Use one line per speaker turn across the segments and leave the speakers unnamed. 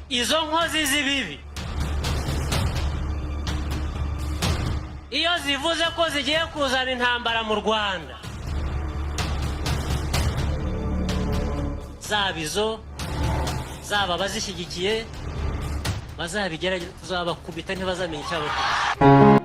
izo nkozi z'ibibi iyo zivuze ko zigiye kuzana intambara mu Rwanda, zaba izo zaba bazishyigikiye bazabigerageza kuzabakubita ntibazamenye icyabo.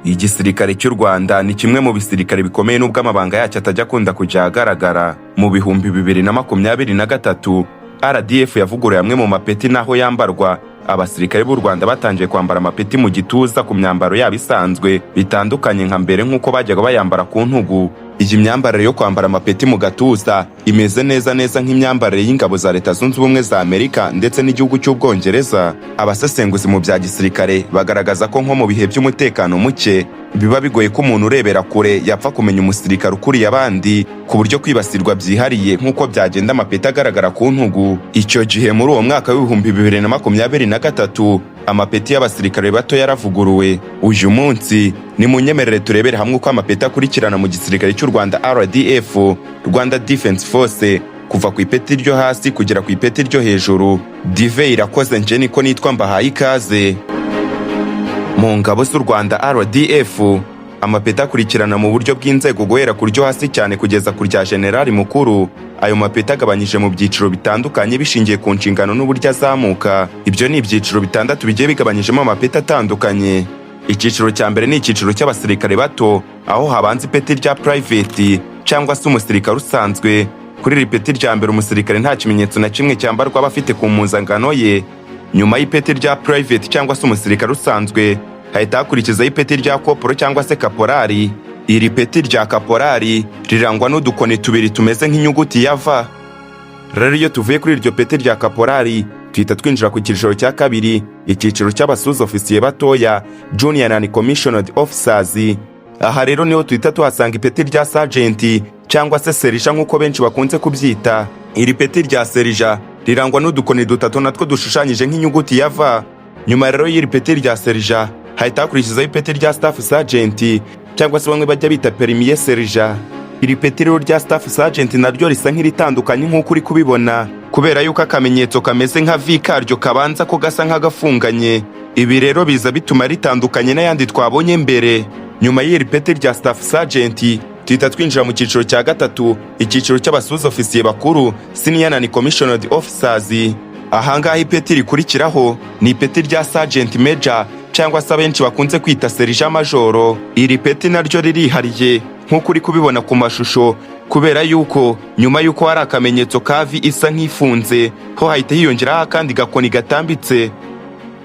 Igisirikare cy'u Rwanda ni kimwe mu bisirikare bikomeye n'ubwo amabanga yacyo atajya akunda kujya ahagaragara. Mu bihumbi 2023 RDF yavuguruye amwe mu mapeti naho yambarwa. Abasirikare b'u Rwanda batangiye kwambara amapeti mu gituza ku myambaro yabo isanzwe, bitandukanye nka mbere nk'uko bajyaga bayambara ku ntugu. Iyi myambarire yo kwambara amapeti mu gatuza imeze neza nk'imyambarire y'ingabo za Leta Zunze Ubumwe za Amerika ndetse n'igihugu cy'Ubwongereza. Abasesenguzi mu bya gisirikare bagaragaza ko nko mu bihe by'umutekano muke biba bigoye ko umuntu urebera kure yapfa kumenya umusirikare ukuriye abandi ku buryo kwibasirwa byihariye nk'uko byagenda amapeti agaragara ku ntugu. Icyo gihe muri uwo mwaka w'ibihumbi 2023 amapeti y'abasirikare bato yaravuguruwe. Uyu munsi ni munyemerere turebere hamwe uko amapeti akurikirana mu gisirikare cy'u Rwanda RDF, Rwanda Defense Force, kuva ku ipeti ryo hasi kugera ku ipeti ryo hejuru. Dive irakoze nje niko nitwa mbahaye ikaze. Mu ngabo z'u Rwanda RDF amapeti akurikirana mu buryo bw'inzego guhera ku ryo hasi cyane kugeza ku rya generali mukuru. Ayo mapeti agabanyije mu byiciro bitandukanye bishingiye ku nshingano n'uburyo azamuka. Ibyo ni ibyiciro bitandatu bigiye bigabanyijemo amapeti atandukanye. Icyiciro cya mbere ni icyiciro cy'abasirikare bato, aho habanza ipeti rya private cyangwa se umusirikare usanzwe. Kuri iri peti rya mbere umusirikare nta kimenyetso na kimwe cyambarwa aba afite ku mpuzangano ye. Nyuma y'ipeti rya private cyangwa se umusirikare usanzwe hahita hakurikizaho ipeti rya koporo cyangwa se kaporari. Iri peti rya kaporari rirangwa n'udukoni tubiri tumeze nk'inyuguti ya V. Rero iyo tuvuye kuri iryo peti rya kaporari tuhita twinjira ku cyiciro cya kabiri, icyiciro cy'abasuza ofisiye batoya, junior and commissioned officers. Aha rero niho tuhita tuhasanga ipeti rya sergeant cyangwa se serija nk'uko benshi bakunze kubyita. Iri peti rya serija rirangwa n'udukoni dutatu natwo dushushanyije nk'inyuguti ya V. Nyuma rero y'iri peti rya serija hahita hakurikizaho ipeti rya staff sergeant cyangwa se bamwe bajya bita premier serija. Iri peti rero rya staff sergeant naryo risa nk'iritandukanye nk'uko uri kubibona, kubera yuko akamenyetso kameze nka V karyo kabanza ko gasa nk'agafunganye. Ibi rero biza bituma ritandukanye n'ayandi twabonye mbere. Nyuma y'iri peti rya staff sergeant tuhita twinjira mu cyiciro cya gatatu, icyiciro cy'abasuza ofisiye bakuru, senior and commissioned officers. Ahangaha ipeti rikurikiraho ni ipeti rya sergeant major cyangwa se abenshi bakunze kwita serija majoro. Iri peti naryo ririhariye nk'uko uri kubibona ku mashusho, kubera yuko nyuma yuko hari akamenyetso ka V isa nk'ifunze ho hahita hiyongeraho akandi gakoni gatambitse.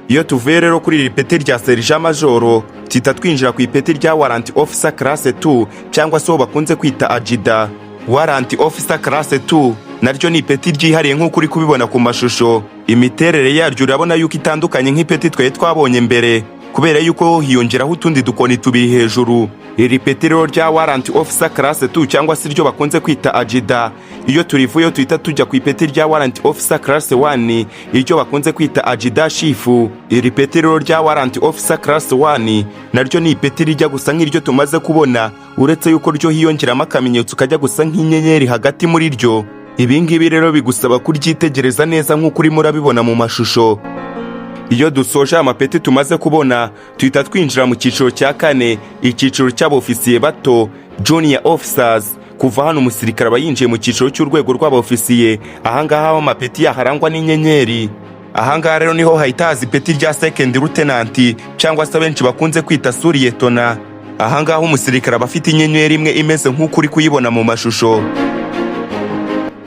Iyo tuvuye rero kuri iri peti rya serija majoro tuhita twinjira ku ipeti rya warrant officer class 2 cyangwa se bakunze kwita ajida. Warrant officer class 2 naryo ni ipeti ryihariye nk'uko uri kubibona ku mashusho. Imiterere yaryo urabona yuko itandukanye nk'ipeti twe twabonye mbere, kubera yuko hiyongeraho utundi dukoni tubiri hejuru. Iri peti rero rya warrant officer class 2 cyangwa se ryo bakunze kwita ajida, iyo turivuye tuhita tujya ku ipeti rya warrant officer class 1 iryo bakunze kwita ajida chief. Iri peti rero rya warrant officer class 1 naryo ni ipeti rijya gusa nk'iryo tumaze kubona, uretse yuko ryo hiyongeramo akamenyetso kajya gusa nk'inyenyeri hagati muri ryo. Ibi ngibi rero bigusaba kuryitegereza neza nk'uko urimo urabibona mu mashusho. Iyo dusoje amapeti tumaze kubona tuhita twinjira mu cyiciro cya kane, icyiciro cy'abofisiye bato, junior officers. Kuva hano umusirikare aba yinjiye mu cyiciro cy'urwego rw'abofisiye. Ahangaha amapeti yaharangwa n'inyenyeri. Ahangaha rero niho hahita haza ipeti rya second lieutenant cyangwa se benshi bakunze kwita suriyetona. Ahangaha umusirikare aba afite inyenyeri imwe imeze nk'uko uri kuyibona mu mashusho.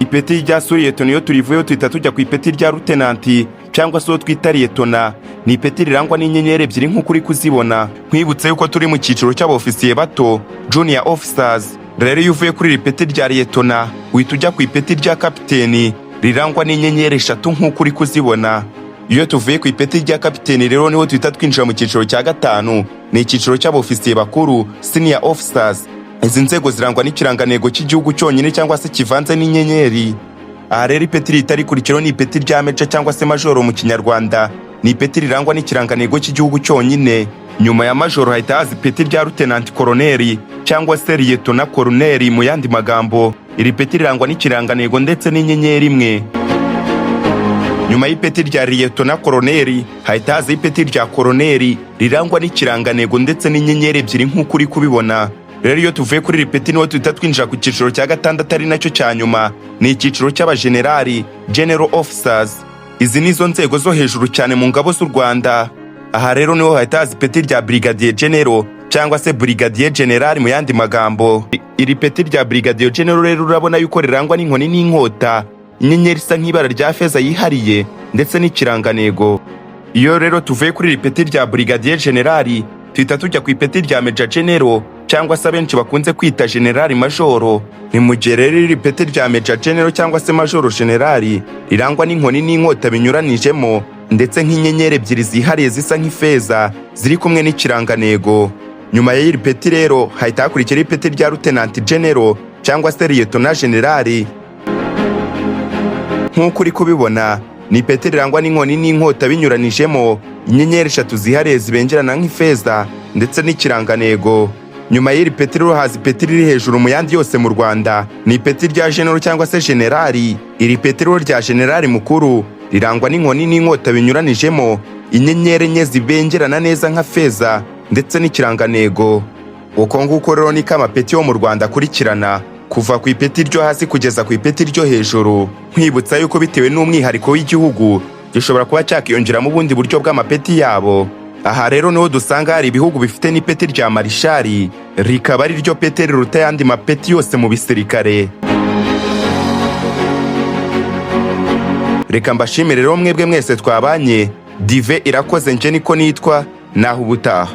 Ipeti rya suriyetona iyo turivuyeho tuhita tujya ku ipeti rya lieutenant cyangwa se twita liyetona. Ni ipeti rirangwa n'inyenyeri ebyiri nk'uko uri kuzibona. Nkwibutse yuko turi mu cyiciro cy'abofisiye bato, junior officers. Rero iyo uvuye kuri iri peti rya liyetona uhita ujya ku ipeti rya kapiteni rirangwa n'inyenyeri 3 nk'uko uri kuzibona. Iyo tuvuye ku ipeti rya kapiteni rero niho tuhita twinjira mu cyiciro cya gatanu, ni icyiciro cy'abofisiye bakuru, senior officers. Izi nzego zirangwa n'ikirangantego cy'igihugu cyonyine cyangwa se kivanze n'inyenyeri. Aha rero ipeti ritari kurikiraho ni ipeti rya meja cyangwa se majoro mu kinyarwanda. Ni ipeti rirangwa n'ikirangantego cy'igihugu cyonyine. Nyuma ya majoro hahita haza ipeti rya lieutenant colonel cyangwa se lieutenant colonel mu yandi magambo. Iri peti rirangwa n'ikirangantego ndetse n'inyenyeri imwe. Nyuma y'ipeti rya liyetona koroneri hahita haza ipeti rya koroneri rirangwa n'ikirangantego ndetse n'inyenyeri ebyiri nk'uko uri kubibona. Rero iyo tuvuye kuri iri peti niho tuhita twinjira ku cyiciro cya gatandatu ari nacyo cya nyuma, ni icyiciro cy'abajenerali, general officers. Izi nizo nzego zo hejuru cyane mu ngabo z'u Rwanda. Aha rero niho hahita haza ipeti rya brigadier general cyangwa se brigadier general mu yandi magambo. Iri peti rya brigadier general rero urabona yuko rirangwa n'inkoni n'inkota, inyenyeri isa nk'ibara rya feza yihariye ndetse n'ikirangantego. Iyo rero tuvuye kuri iri peti rya brigadier general tuhita tujya ku ipeti rya major general cyangwa se abenshi bakunze kwita general majoro. Ni mu gihe rero iri peti rya major general cyangwa se majoro general rirangwa n'inkoni n'inkota binyuranijemo ndetse nk'inyenyeri ebyiri zihariye zisa nk'ifeza ziri kumwe n'ikirangantego. Nyuma y'iri peti rero hahita hakurikira ipeti rya lieutenant general cyangwa se lieutenant general. Nk'uko uri kubibona ni ipeti rirangwa n'inkoni n'inkota binyuranijemo inyenyeri eshatu zihariye zibengerana nk'ifeza ndetse n'ikirangantego. Nyuma y'iri peti rero haza ipeti riri hejuru mu yandi yose mu Rwanda, ni ipeti rya general cyangwa se generali. Iri peti rero rya generali mukuru rirangwa n'inkoni n'inkota binyuranijemo inyenyeri enye zibengerana neza nka feza ndetse n'ikirangantego. Uko nguko rero niko amapeti yo mu Rwanda akurikirana kuva ku ipeti ryo hasi kugeza ku ipeti ryo hejuru. Nkwibutsa yuko bitewe n'umwihariko w'igihugu gishobora kuba cyakiyongeramo ubundi buryo bw'amapeti yabo. Aha rero niho dusanga hari ibihugu bifite n'ipeti rya marishari, rikaba ari ryo peti riruta ayandi mapeti yose mu bisirikare. Reka mbashimire rero mwebwe mwese twabanye. Dive Irakoze nje niko nitwa, naho ubutaha.